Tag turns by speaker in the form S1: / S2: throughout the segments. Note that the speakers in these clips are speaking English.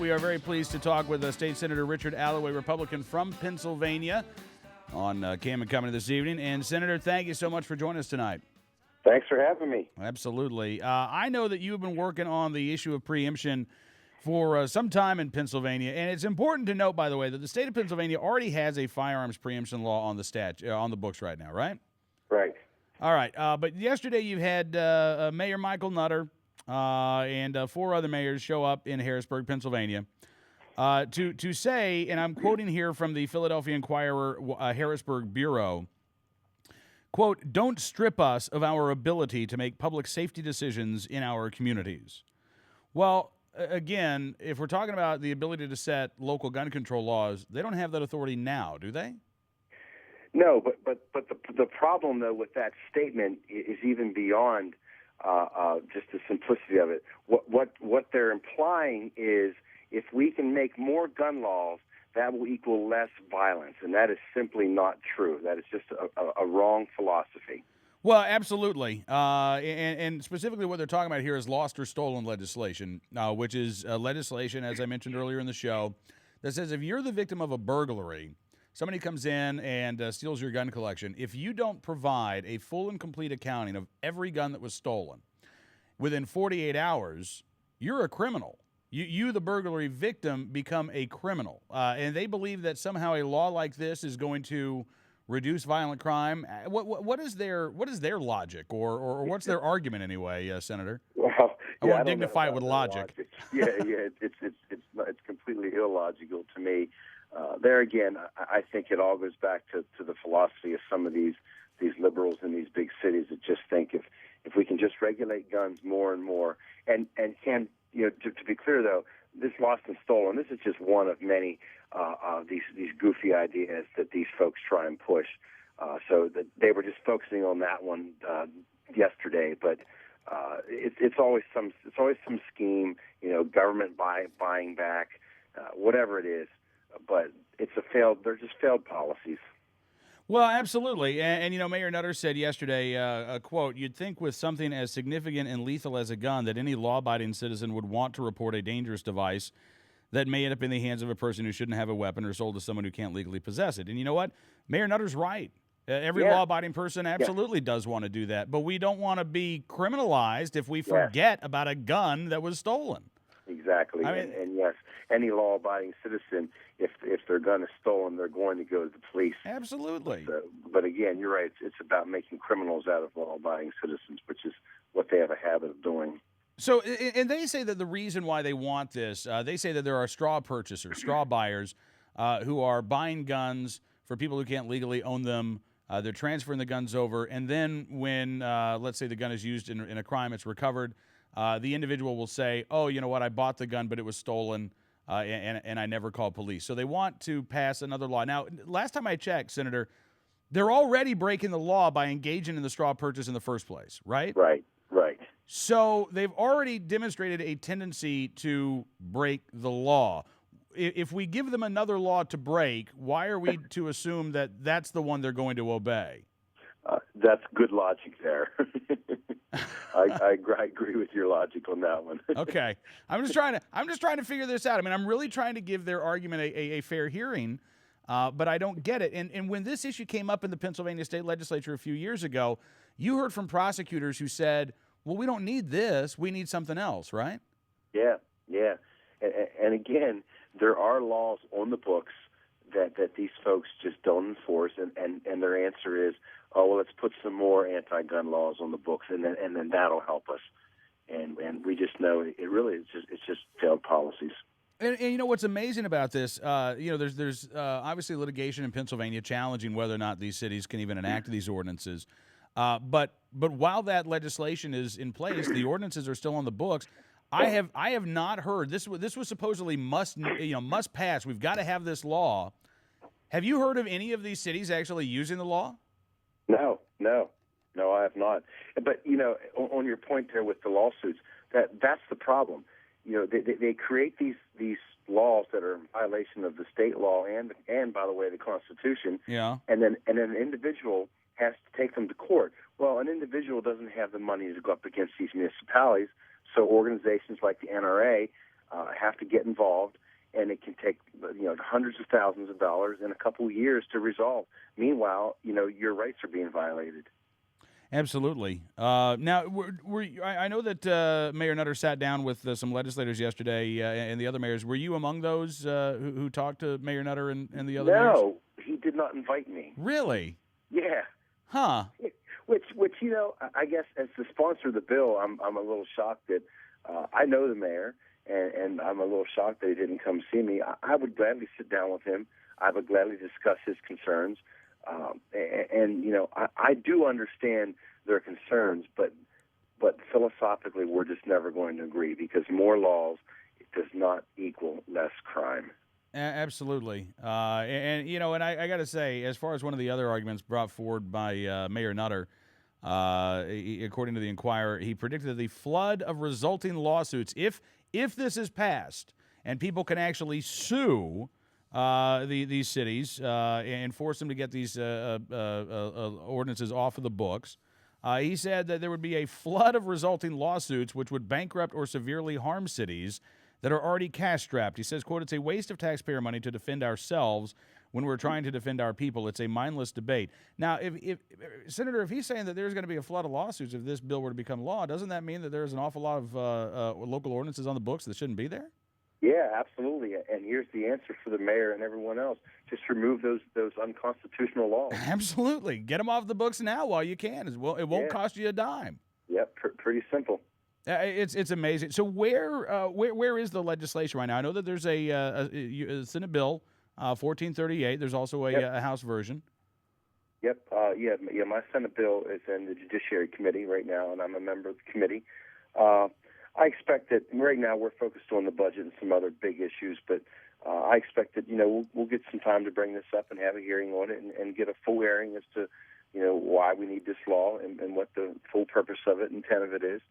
S1: we are very pleased to talk with State Senator Richard Alloway, Republican from Pennsylvania, on Cam and Company this evening. And, Senator, thank you so much for joining us tonight.
S2: Thanks for having me.
S1: Absolutely. I know that you have been working on the issue of preemption for some time in Pennsylvania, and it's important to note, by the way, that the state of Pennsylvania already has a firearms preemption law on the books right now, right?
S2: Right.
S1: All right. But yesterday you had Mayor Michael Nutter and 4 other mayors show up in Harrisburg, Pennsylvania, to say, and I'm quoting here from the Philadelphia Inquirer Harrisburg Bureau, quote, "Don't strip us of our ability to make public safety decisions in our communities." Well, again, if we're talking about the ability to set local gun control laws, they don't have that authority now, do they?
S2: No, but the problem though with that statement is even beyond just the simplicity of it. What they're implying is if we can make more gun laws, that will equal less violence, and that is simply not true. That is just a wrong philosophy.
S1: Well, absolutely. And specifically what they're talking about here is lost or stolen legislation, which is legislation, as I mentioned earlier in the show, that says if you're the victim of a burglary, somebody comes in and steals your gun collection, if you don't provide a full and complete accounting of every gun that was stolen within 48 hours, you're a criminal. You, the burglary victim, become a criminal. And they believe that somehow a law like this is going to reduce violent crime. What is their logic, or what's their argument anyway, Senator?
S2: Well,
S1: I won't dignify it with logic.
S2: It's completely illogical to me. There again, I think it all goes back to the philosophy of some of these liberals in these big cities that just think if we can just regulate guns more and more, and can, to be clear though, this lost and stolen, this is just one of many these goofy ideas that these folks try and push. So that they were just focusing on that one yesterday, but it's always some scheme, government buying back, whatever it is. But they're just failed policies.
S1: Well, absolutely. And Mayor Nutter said yesterday, quote, "You'd think with something as significant and lethal as a gun that any law-abiding citizen would want to report a dangerous device that may end up in the hands of a person who shouldn't have a weapon or sold to someone who can't legally possess it." And you know what? Mayor Nutter's right. Every law-abiding person absolutely does want to do that. But we don't want to be criminalized if we forget about a gun that was stolen.
S2: Exactly. And yes, any law-abiding citizen, if their gun is stolen, they're going to go to the police.
S1: Absolutely.
S2: But again, you're right. It's about making criminals out of law-abiding citizens, which is what they have a habit of doing.
S1: So, and they say that the reason why they want this, they say that there are straw purchasers, straw buyers, who are buying guns for people who can't legally own them. They're transferring the guns over, and then when, let's say the gun is used in a crime, it's recovered, the individual will say, "Oh, you know what, I bought the gun, but it was stolen, and I never called police." So they want to pass another law. Now, last time I checked, Senator, they're already breaking the law by engaging in the straw purchase in the first place, right?
S2: Right.
S1: So they've already demonstrated a tendency to break the law. If we give them another law to break, why are we to assume that that's the one they're going to obey?
S2: That's good logic there. I agree with your logic on that one.
S1: Okay, I'm just trying to figure this out. I mean, I'm really trying to give their argument a fair hearing, but I don't get it. And when this issue came up in the Pennsylvania State Legislature a few years ago, you heard from prosecutors who said, "Well, we don't need this. We need something else," right?
S2: Yeah. And again, there are laws on the books that these folks just don't enforce, and their answer is, "Oh, well, let's put some more anti-gun laws on the books, and then that'll help us." And we just know it really is just failed policies.
S1: And you know what's amazing about this? There's obviously litigation in Pennsylvania challenging whether or not these cities can even enact these ordinances. But while that legislation is in place, the ordinances are still on the books. I have not heard this was supposedly must pass. We've got to have this law. Have you heard of any of these cities actually using the law? No, I have not. But on your point there with the lawsuits, that's the problem. They create these laws that are in violation of the state law and by the way the Constitution. Yeah.
S2: And then an individual has to take them to court. Well, an individual doesn't have the money to go up against these municipalities, so organizations like the NRA have to get involved, and it can take hundreds of thousands of dollars in a couple of years to resolve. Meanwhile, your rights are being violated.
S1: Absolutely. Now, I know that Mayor Nutter sat down with some legislators yesterday and the other mayors. Were you among those who talked to Mayor Nutter and the other mayors?
S2: No, he did not invite me.
S1: Really?
S2: Yeah.
S1: Huh.
S2: Which I guess as the sponsor of the bill, I'm a little shocked that I know the mayor, and I'm a little shocked that he didn't come see me. I would gladly sit down with him. I would gladly discuss his concerns. I do understand their concerns, but philosophically, we're just never going to agree, because more laws does not equal less crime.
S1: Absolutely. And I got to say, as far as one of the other arguments brought forward by Mayor Nutter, according to the Inquirer, he predicted that the flood of resulting lawsuits, if this is passed and people can actually sue these cities and force them to get these ordinances off of the books, he said that there would be a flood of resulting lawsuits which would bankrupt or severely harm cities that are already cash-strapped. He says, quote, "It's a waste of taxpayer money to defend ourselves when we're trying to defend our people. It's a mindless debate." Now, if Senator, if he's saying that there's going to be a flood of lawsuits if this bill were to become law, doesn't that mean that there's an awful lot of local ordinances on the books that shouldn't be there?
S2: Yeah, absolutely. And here's the answer for the mayor and everyone else: just remove those unconstitutional laws.
S1: Absolutely. Get them off the books now while you can. It won't cost you a dime.
S2: Yep, pretty simple.
S1: It's amazing. So where is the legislation right now? I know that there's a Senate bill, 1438. There's also a House version.
S2: Yep. My Senate bill is in the Judiciary Committee right now, and I'm a member of the committee. I expect that right now we're focused on the budget and some other big issues, but I expect that we'll get some time to bring this up and have a hearing on it and get a full hearing as to why we need this law and what the full purpose of it, intent of it is.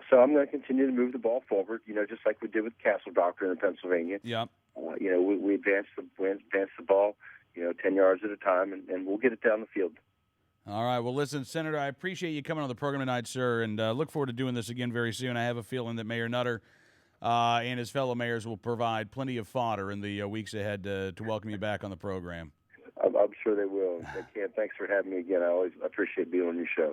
S2: So I'm going to continue to move the ball forward, just like we did with Castle Doctrine in Pennsylvania.
S1: Yep.
S2: We advanced the ball, 10 yards at a time, and we'll get it down the field.
S1: All right. Well, listen, Senator, I appreciate you coming on the program tonight, sir, and look forward to doing this again very soon. I have a feeling that Mayor Nutter and his fellow mayors will provide plenty of fodder in the weeks ahead to welcome you back on the program.
S2: I'm sure they will. Ken, thanks for having me again. I always appreciate being on your show.